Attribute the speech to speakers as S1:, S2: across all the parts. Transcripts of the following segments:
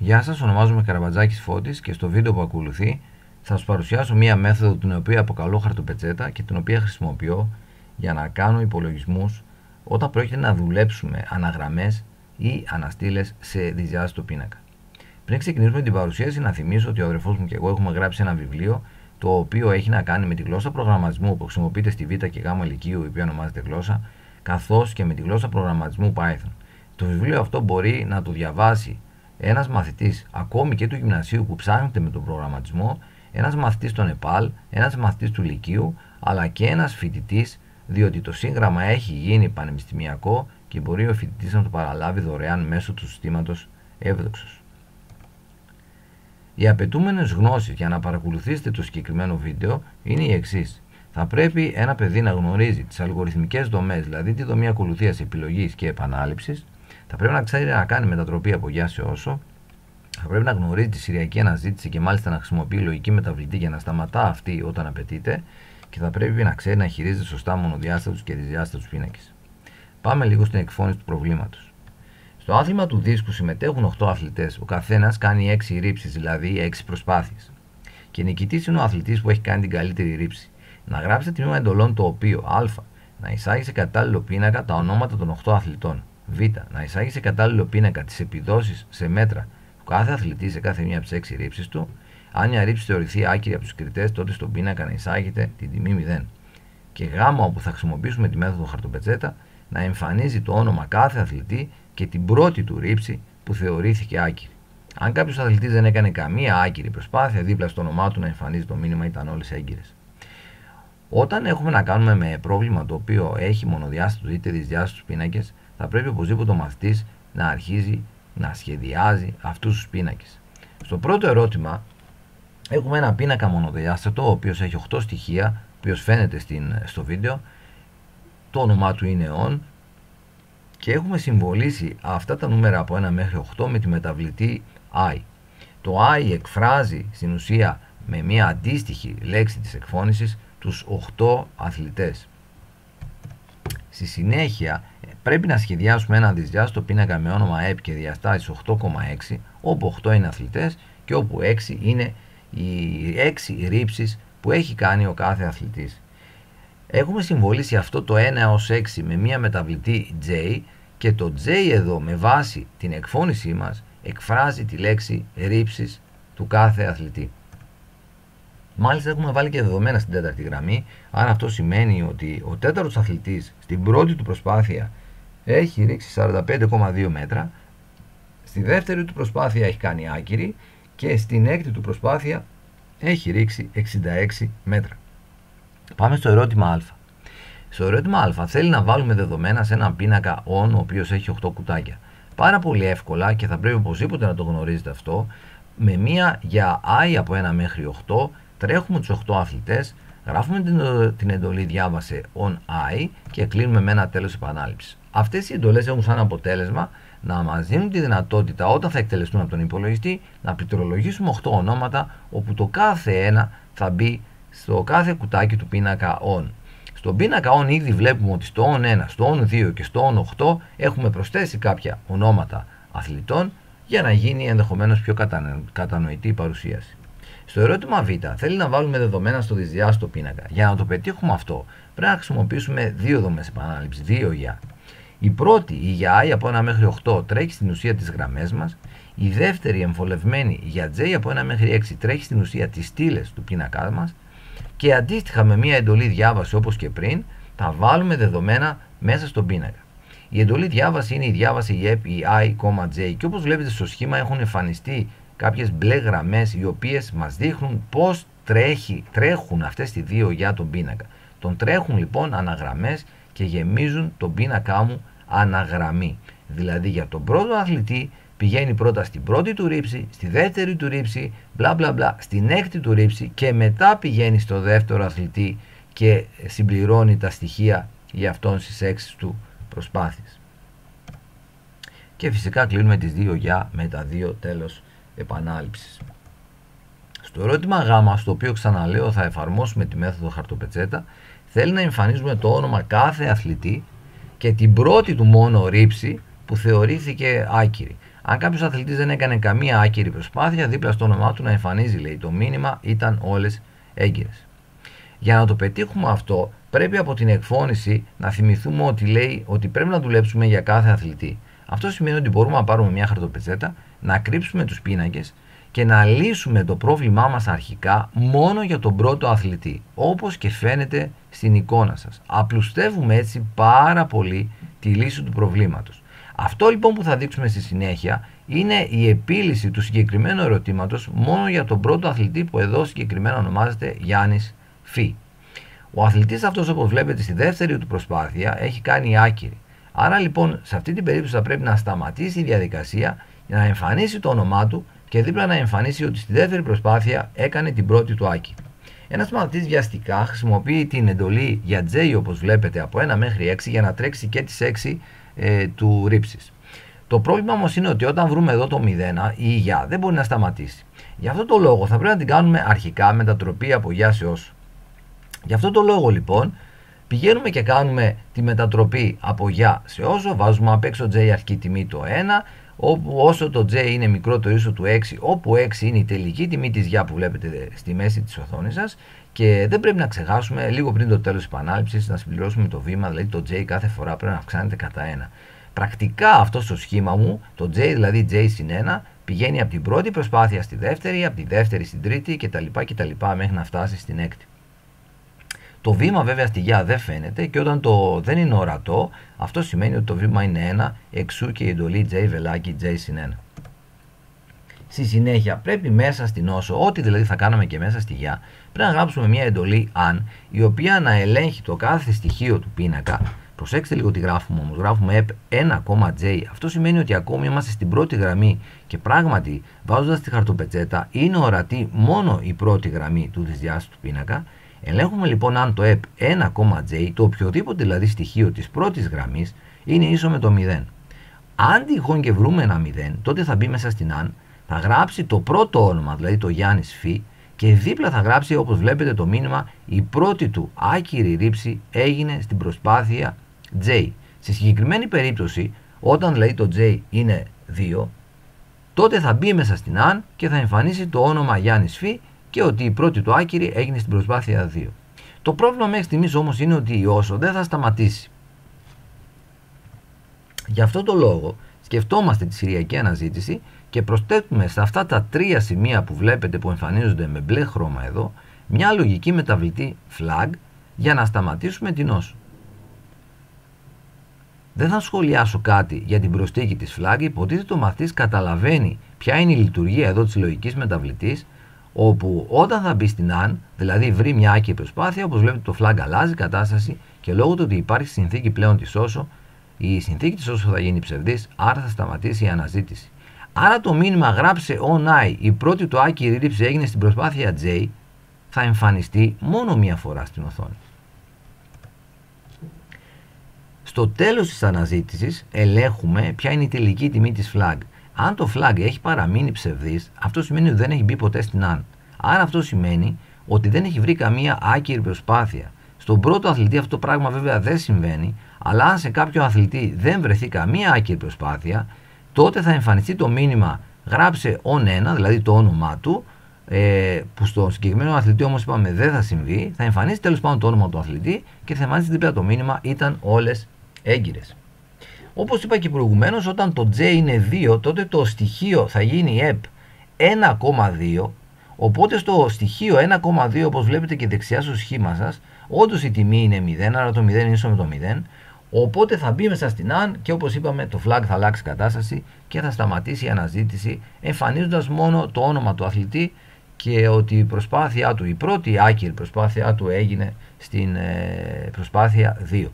S1: Γεια σας, ονομάζομαι Καραμπατζάκης Φώτης και στο βίντεο που ακολουθεί θα σας παρουσιάσω μία μέθοδο την οποία αποκαλώ χαρτοπετσέτα και την οποία χρησιμοποιώ για να κάνω υπολογισμούς όταν πρόκειται να δουλέψουμε αναγραμμές ή αναστήλες σε διζεάστητο πίνακα. Πριν ξεκινήσουμε την παρουσίαση, να θυμίσω ότι ο αδερφός μου και εγώ έχουμε γράψει ένα βιβλίο το οποίο έχει να κάνει με τη γλώσσα προγραμματισμού που χρησιμοποιείται στη Β' και Γ' Λυκείου, η οποία ονομάζεται γλώσσα, καθώς και με τη γλώσσα προγραμματισμού Python. Το βιβλίο αυτό μπορεί να το διαβάσει ένας μαθητής ακόμη και του γυμνασίου που ψάχνεται με τον προγραμματισμό, ένας μαθητής των ΕΠΑΛ, ένας μαθητής του Λυκείου, αλλά και ένας φοιτητής, διότι το σύγγραμμα έχει γίνει πανεπιστημιακό και μπορεί ο φοιτητής να το παραλάβει δωρεάν μέσω του συστήματος Εύδοξος. Οι απαιτούμενες γνώσεις για να παρακολουθήσετε το συγκεκριμένο βίντεο είναι οι εξής. Θα πρέπει ένα παιδί να γνωρίζει τις αλγοριθμικές δομές, δηλαδή τη δομή ακολουθίας, επιλογής και επανάληψης. Θα πρέπει να ξέρει να κάνει μετατροπή από γεια σε όσο. Θα πρέπει να γνωρίζει τη σειριακή αναζήτηση και μάλιστα να χρησιμοποιεί λογική μεταβλητή για να σταματά αυτή όταν απαιτείται. Και θα πρέπει να ξέρει να χειρίζεται σωστά μονοδιάστατους και διδιάστατους πίνακες. Πάμε λίγο στην εκφώνηση του προβλήματος. Στο άθλημα του δίσκου συμμετέχουν 8 αθλητές. Ο καθένας κάνει 6 ρήψεις, δηλαδή 6 προσπάθειες. Και νικητής είναι ο αθλητής που έχει κάνει την καλύτερη ρήψη. Να γράψετε τμήμα εντολών το οποίο α. Να εισάγει σε κατάλληλο πίνακα τα ονόματα των 8 αθλητών. Β. Να εισάγει σε κατάλληλο πίνακα τις επιδόσεις σε μέτρα του κάθε αθλητή σε κάθε μία από τις 6 ρήψεις του. Αν μια ρήψη θεωρηθεί άκυρη από τους κριτές, τότε στον πίνακα να εισάγεται την τιμή 0. Και Γ, όπου θα χρησιμοποιήσουμε τη μέθοδο χαρτοπετσέτα, να εμφανίζει το όνομα κάθε αθλητή και την πρώτη του ρήψη που θεωρήθηκε άκυρη. Αν κάποιος αθλητής δεν έκανε καμία άκυρη προσπάθεια, δίπλα στο όνομά του να εμφανίζει το μήνυμα ήταν όλες έγκυρες. Όταν έχουμε να κάνουμε με πρόβλημα το οποίο έχει μονοδιάστατους είτε δυσδιάστατους πίνακες, θα πρέπει οπωσδήποτε ο μαθητής να αρχίζει να σχεδιάζει αυτούς τους πίνακες. Στο πρώτο ερώτημα έχουμε ένα πίνακα μονοδιάστατο, ο οποίος έχει 8 στοιχεία, ο οποίος φαίνεται στο βίντεο. Το όνομά του είναι on και έχουμε συμβολήσει αυτά τα νούμερα από 1 μέχρι 8 με τη μεταβλητή i. Το i εκφράζει στην ουσία με μια αντίστοιχη λέξη της εκφώνησης τους 8 αθλητές. Στη συνέχεια πρέπει να σχεδιάσουμε ένα δυσδιάστατο πίνακα με όνομα EP και διαστάσεις 8,6, όπου 8 είναι αθλητές και όπου 6 είναι οι 6 ρήψεις που έχει κάνει ο κάθε αθλητής. Έχουμε συμβολήσει αυτό το 1 έως 6 με μια μεταβλητή J και το J εδώ με βάση την εκφώνησή μας εκφράζει τη λέξη ρήψεις του κάθε αθλητή. Μάλιστα έχουμε βάλει και δεδομένα στην τέταρτη γραμμή, άρα αυτό σημαίνει ότι ο τέταρτος αθλητής στην πρώτη του προσπάθεια έχει ρίξει 45,2 μέτρα, στη δεύτερη του προσπάθεια έχει κάνει άκυρη και στην έκτη του προσπάθεια έχει ρίξει 66 μέτρα. Πάμε στο ερώτημα α. Στο ερώτημα α θέλει να βάλουμε δεδομένα σε έναν πίνακα on ο οποίος έχει 8 κουτάκια. Πάρα πολύ εύκολα και θα πρέπει οπωσδήποτε να το γνωρίζετε αυτό. Με μία για i από 1 μέχρι 8 τρέχουμε τους 8 αθλητές, γράφουμε την εντολή διάβασε on i και κλείνουμε με ένα τέλος επανάληψης. Αυτές οι εντολές έχουν σαν αποτέλεσμα να μας δίνουν τη δυνατότητα όταν θα εκτελεστούν από τον υπολογιστή να πληκτρολογήσουμε 8 ονόματα όπου το κάθε ένα θα μπει στο κάθε κουτάκι του πίνακα on. Στον πίνακα on ήδη βλέπουμε ότι στο on 1, στο on 2 και στο on 8 έχουμε προσθέσει κάποια ονόματα αθλητών για να γίνει ενδεχομένως πιο κατανοητή η παρουσίαση. Στο ερώτημα Β θέλει να βάλουμε δεδομένα στο δυσδιάστατο πίνακα. Για να το πετύχουμε αυτό πρέπει να χρησιμοποιήσουμε δύο δομές επανάληψης, δύο για. Η πρώτη, η για i από 1 μέχρι 8, τρέχει στην ουσία τις γραμμές μας. Η δεύτερη, εμβολευμένη για j από 1 μέχρι 6, τρέχει στην ουσία τις στήλες του πίνακά μας. Και αντίστοιχα με μια εντολή διάβαση όπως και πριν, θα βάλουμε δεδομένα μέσα στον πίνακα. Η εντολή διάβαση είναι η διάβαση EP, i, j και όπως βλέπετε στο σχήμα έχουν εμφανιστεί κάποιες μπλε γραμμές οι οποίες μας δείχνουν πώς τρέχουν αυτές οι δύο για τον πίνακα. Τον τρέχουν λοιπόν αναγραμμές και γεμίζουν τον πίνακά μου αναγραμμή. Δηλαδή για τον πρώτο αθλητή πηγαίνει πρώτα στην πρώτη του ρήψη, στη δεύτερη του ρήψη, μπλα μπλα μπλα, στην έκτη του ρήψη και μετά πηγαίνει στο δεύτερο αθλητή και συμπληρώνει τα στοιχεία για αυτόν στις 6 του προσπάθειες. Και φυσικά κλείνουμε τις δύο για με τα δύο τέλος επανάληψης. Στο ερώτημα Γ, στο οποίο ξαναλέω θα εφαρμόσουμε τη μέθοδο χαρτοπετσέτα, θέλει να εμφανίζουμε το όνομα κάθε αθλητή και την πρώτη του μόνο ρήψη που θεωρήθηκε άκυρη. Αν κάποιος αθλητής δεν έκανε καμία άκυρη προσπάθεια, δίπλα στο όνομά του να εμφανίζει, λέει, το μήνυμα ήταν όλες έγκυρες. Για να το πετύχουμε αυτό, πρέπει από την εκφώνηση να θυμηθούμε ότι λέει ότι πρέπει να δουλέψουμε για κάθε αθλητή. Αυτό σημαίνει ότι μπορούμε να πάρουμε μια χαρτοπετσέτα, να κρύψουμε τους πίνακες και να λύσουμε το πρόβλημά μας αρχικά μόνο για τον πρώτο αθλητή, όπως και φαίνεται στην εικόνα σας. Απλουστεύουμε έτσι πάρα πολύ τη λύση του προβλήματος. Αυτό λοιπόν που θα δείξουμε στη συνέχεια είναι η επίλυση του συγκεκριμένου ερωτήματος μόνο για τον πρώτο αθλητή, που εδώ συγκεκριμένα ονομάζεται Γιάννης Φ. Ο αθλητής αυτός, όπως βλέπετε στη δεύτερη του προσπάθεια, έχει κάνει άκυρη. Άρα λοιπόν σε αυτή την περίπτωση θα πρέπει να σταματήσει η διαδικασία για να εμφανίσει το όνομά του και δίπλα να εμφανίσει ότι στη δεύτερη προσπάθεια έκανε την πρώτη του άκυρη. Ένας μαθητής βιαστικά χρησιμοποιεί την εντολή για J, όπως βλέπετε, από 1 μέχρι 6 για να τρέξει και τις 6 του ρήψης. Το πρόβλημα όμως είναι ότι όταν βρούμε εδώ το 0, η για δεν μπορεί να σταματήσει. Γι' αυτό το λόγο θα πρέπει να την κάνουμε αρχικά μετατροπή από για σε όσο. Γι' αυτό το λόγο λοιπόν πηγαίνουμε και κάνουμε τη μετατροπή από για σε όσο, βάζουμε απ' έξω J αρχική τιμή το 1, όπου όσο το J είναι μικρότερο ίσο του 6, όπου 6 είναι η τελική τιμή της για που βλέπετε στη μέση της οθόνης σας, και δεν πρέπει να ξεχάσουμε λίγο πριν το τέλος της επανάληψης να συμπληρώσουμε το βήμα, δηλαδή το J κάθε φορά πρέπει να αυξάνεται κατά 1. Πρακτικά αυτό στο σχήμα μου, το J δηλαδή J συν 1, πηγαίνει από την πρώτη προσπάθεια στη δεύτερη, από τη δεύτερη στην τρίτη κτλ. Μέχρι να φτάσει στην έκτη. Το βήμα βέβαια στη για δεν φαίνεται, και όταν το δεν είναι ορατό, αυτό σημαίνει ότι το βήμα είναι 1, εξού και η εντολή J βελάκι J συν 1. Στη συνέχεια πρέπει μέσα στην όσο, ό,τι δηλαδή θα κάναμε και μέσα στη για, πρέπει να γράψουμε μια εντολή AN, η οποία να ελέγχει το κάθε στοιχείο του πίνακα. Προσέξτε λίγο τι γράφουμε όμως, γράφουμε EP1,J. Αυτό σημαίνει ότι ακόμη είμαστε στην πρώτη γραμμή και πράγματι βάζοντας τη χαρτοπετσέτα είναι ορατή μόνο η πρώτη γραμμή του δυσδιάστατου του πίνακα. Ελέγχουμε λοιπόν αν το EP1,J, το οποιοδήποτε δηλαδή στοιχείο της πρώτης γραμμής, είναι ίσο με το 0. Αν τυχόν και βρούμε ένα 0, τότε θα μπει μέσα στην AN, θα γράψει το πρώτο όνομα, δηλαδή το Γιάννης Φ, και δίπλα θα γράψει, όπως βλέπετε, το μήνυμα η πρώτη του άκυρη ρήψη έγινε στην προσπάθεια J. Στη συγκεκριμένη περίπτωση, όταν δηλαδή το J είναι 2, τότε θα μπει μέσα στην AN και θα εμφανίσει το όνομα Γιάννης Φ και ότι η πρώτη του άκυρη έγινε στην προσπάθεια 2. Το πρόβλημα μέχρι στιγμής όμως είναι ότι η όσο δεν θα σταματήσει. Γι' αυτό το λόγο σκεφτόμαστε τη σηριακή αναζήτηση και προσθέτουμε σε αυτά τα 3 σημεία που βλέπετε που εμφανίζονται με μπλε χρώμα εδώ, μια λογική μεταβλητή flag για να σταματήσουμε την όσο. Δεν θα σχολιάσω κάτι για την προσθήκη της flag, υποτίθεται ο μαθητής καταλαβαίνει ποια είναι η λειτουργία εδώ της λογικής μεταβλητής, όπου όταν θα μπει στην AN, δηλαδή βρει μια άκυρη προσπάθεια, όπως βλέπετε το flag αλλάζει κατάσταση και λόγω του ότι υπάρχει συνθήκη πλέον της όσο, η συνθήκη της όσο θα γίνει ψευδής, άρα θα σταματήσει η αναζήτηση. Άρα το μήνυμα γράψε on I, η πρώτη του άκυρη ρήψη έγινε στην προσπάθεια J, θα εμφανιστεί μόνο μία φορά στην οθόνη. Στο τέλος της αναζήτησης ελέγχουμε ποια είναι η τελική τιμή της flag. Αν το flag έχει παραμείνει ψευδής, αυτό σημαίνει ότι δεν έχει μπει ποτέ στην AN. Άρα αυτό σημαίνει ότι δεν έχει βρει καμία άκυρη προσπάθεια. Στον πρώτο αθλητή αυτό το πράγμα βέβαια δεν συμβαίνει, αλλά αν σε κάποιο αθλητή δεν βρεθεί καμία άκυρη προσπάθεια, τότε θα εμφανιστεί το μήνυμα γράψε on 1, δηλαδή το όνομά του, που στο συγκεκριμένο αθλητή όμως είπαμε δεν θα συμβεί, θα εμφανίσει τέλος πάντων το όνομα του αθλητή και θα εμφανίσει δίπλα το μήνυμα ήταν όλες έγκυρες. Όπως είπα και προηγουμένως, όταν το J είναι 2, τότε το στοιχείο θα γίνει EP 1,2, οπότε στο στοιχείο 1,2, όπως βλέπετε και δεξιά στο σχήμα σας, όντως η τιμή είναι 0, άρα το 0 είναι ίσο με το 0, οπότε θα μπει μέσα στην AN και όπως είπαμε το flag θα αλλάξει κατάσταση και θα σταματήσει η αναζήτηση, εμφανίζοντας μόνο το όνομα του αθλητή και ότι η προσπάθειά του, η πρώτη άκυρη προσπάθειά του έγινε στην προσπάθεια 2.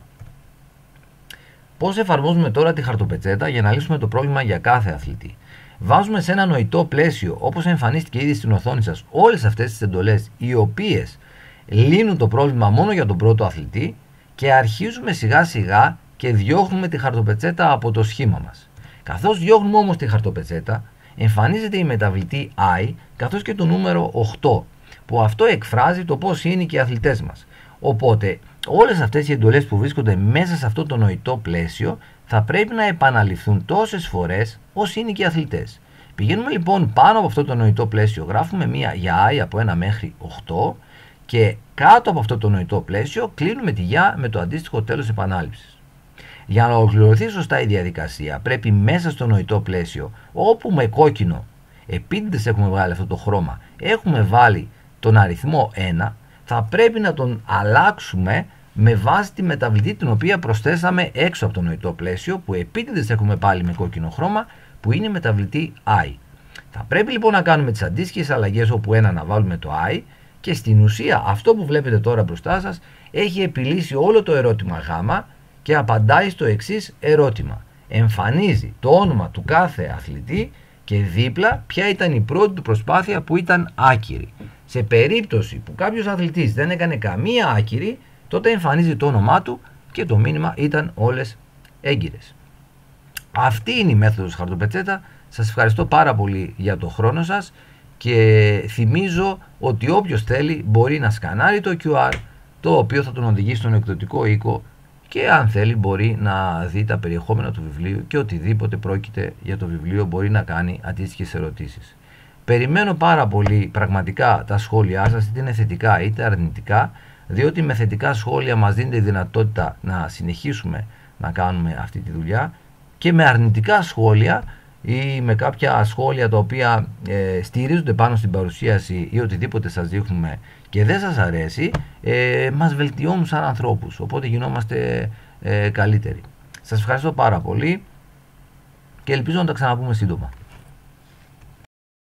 S1: Πώς εφαρμόζουμε τώρα τη χαρτοπετσέτα για να λύσουμε το πρόβλημα για κάθε αθλητή? Βάζουμε σε ένα νοητό πλαίσιο, όπως εμφανίστηκε ήδη στην οθόνη σας, όλες αυτές τις εντολές οι οποίες λύνουν το πρόβλημα μόνο για τον πρώτο αθλητή και αρχίζουμε σιγά σιγά και διώχνουμε τη χαρτοπετσέτα από το σχήμα μας. Καθώς διώχνουμε όμως τη χαρτοπετσέτα, εμφανίζεται η μεταβλητή I καθώς και το νούμερο 8, που αυτό εκφράζει το πώς είναι και οι αθλητές μας. Οπότε όλες αυτές οι εντολές που βρίσκονται μέσα σε αυτό το νοητό πλαίσιο θα πρέπει να επαναληφθούν τόσες φορές όσοι είναι και οι αθλητές. Πηγαίνουμε λοιπόν πάνω από αυτό το νοητό πλαίσιο, γράφουμε μία για I από 1 μέχρι 8 και κάτω από αυτό το νοητό πλαίσιο κλείνουμε τη για με το αντίστοιχο τέλος επανάληψης. Για να ολοκληρωθεί σωστά η διαδικασία πρέπει μέσα στο νοητό πλαίσιο, όπου με κόκκινο επίτηδες έχουμε βγάλει αυτό το χρώμα, έχουμε βάλει τον αριθμό 1, θα πρέπει να τον αλλάξουμε με βάση τη μεταβλητή την οποία προσθέσαμε έξω από το νοητό πλαίσιο, που επίτηδες έχουμε πάλι με κόκκινο χρώμα, που είναι η μεταβλητή I. Θα πρέπει λοιπόν να κάνουμε τις αντίστοιχες αλλαγές, όπου ένα να βάλουμε το I, και στην ουσία αυτό που βλέπετε τώρα μπροστά σας έχει επιλύσει όλο το ερώτημα Γ και απαντάει στο εξής ερώτημα. Εμφανίζει το όνομα του κάθε αθλητή και δίπλα ποια ήταν η πρώτη του προσπάθεια που ήταν άκυρη. Σε περίπτωση που κάποιος αθλητής δεν έκανε καμία άκυρη, τότε εμφανίζει το όνομά του και το μήνυμα ήταν όλες έγκυρες. Αυτή είναι η μέθοδος χαρτοπετσέτα. Σας ευχαριστώ πάρα πολύ για το χρόνο σας και θυμίζω ότι όποιος θέλει μπορεί να σκανάρει το QR, το οποίο θα τον οδηγήσει στον εκδοτικό οίκο, και αν θέλει μπορεί να δει τα περιεχόμενα του βιβλίου και οτιδήποτε πρόκειται για το βιβλίο μπορεί να κάνει αντίστοιχες ερωτήσεις. Περιμένω πάρα πολύ πραγματικά τα σχόλιά σας, είτε είναι θετικά είτε αρνητικά, διότι με θετικά σχόλια μας δίνεται η δυνατότητα να συνεχίσουμε να κάνουμε αυτή τη δουλειά, και με αρνητικά σχόλια ή με κάποια σχόλια τα οποία στηρίζονται πάνω στην παρουσίαση ή οτιδήποτε σας δείχνουμε και δεν σας αρέσει, μας βελτιώνουν σαν ανθρώπους, οπότε γινόμαστε καλύτεροι. Σας ευχαριστώ πάρα πολύ και ελπίζω να τα ξαναπούμε σύντομα.